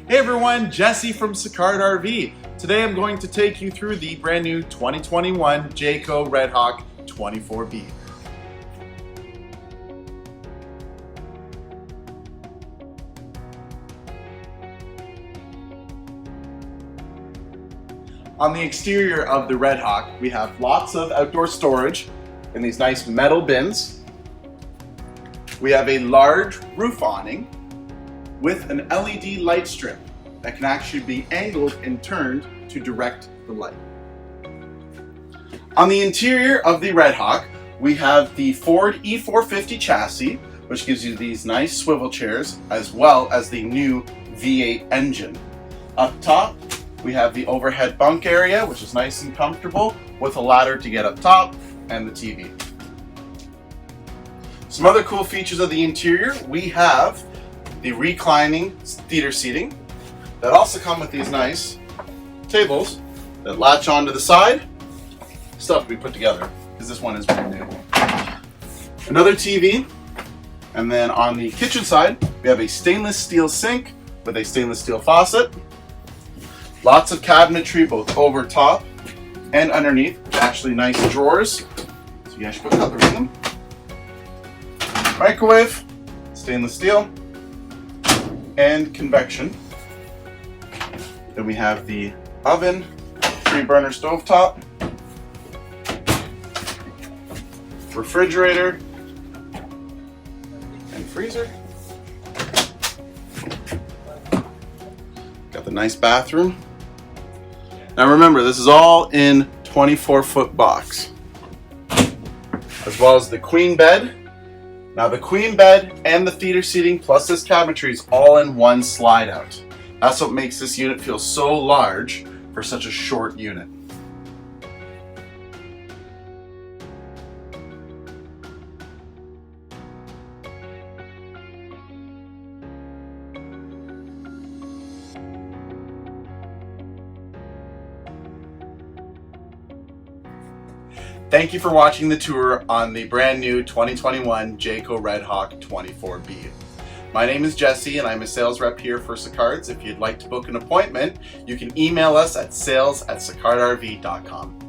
Hey everyone, Jesse from Sicard RV. Today I'm going to take you through the brand new 2021 Jayco Redhawk 24B. On the exterior of the Redhawk, we have lots of outdoor storage in these nice metal bins. We have a large roof awning with an LED light strip that can actually be angled and turned to direct the light. On the interior of the Redhawk, we have the Ford E450 chassis, which gives you these nice swivel chairs, as well as the new V8 engine. Up top, we have the overhead bunk area, which is nice and comfortable, with a ladder to get up top and the TV. Some other cool features of the interior, we have the reclining theater seating that also come with these nice tables that latch onto the side. Stuff to be put together because this one is brand new. Another TV, and then on the kitchen side we have a stainless steel sink with a stainless steel faucet. Lots of cabinetry both over top and underneath. Actually nice drawers, so you guys should put cutlery in them. Microwave, stainless steel, and convection. Then we have the oven, 3-burner stovetop, refrigerator, and freezer. Got the nice bathroom. Now remember, this is all in 24-foot box, as well as the queen bed. Now the queen bed and the theater seating plus this cabinetry is all in one slide out. That's what makes this unit feel so large for such a short unit. Thank you for watching the tour on the brand new 2021 Jayco Redhawk 24B. My name is Jesse and I'm a sales rep here for Sicards. If you'd like to book an appointment, you can email us at sales@sicardrv.com.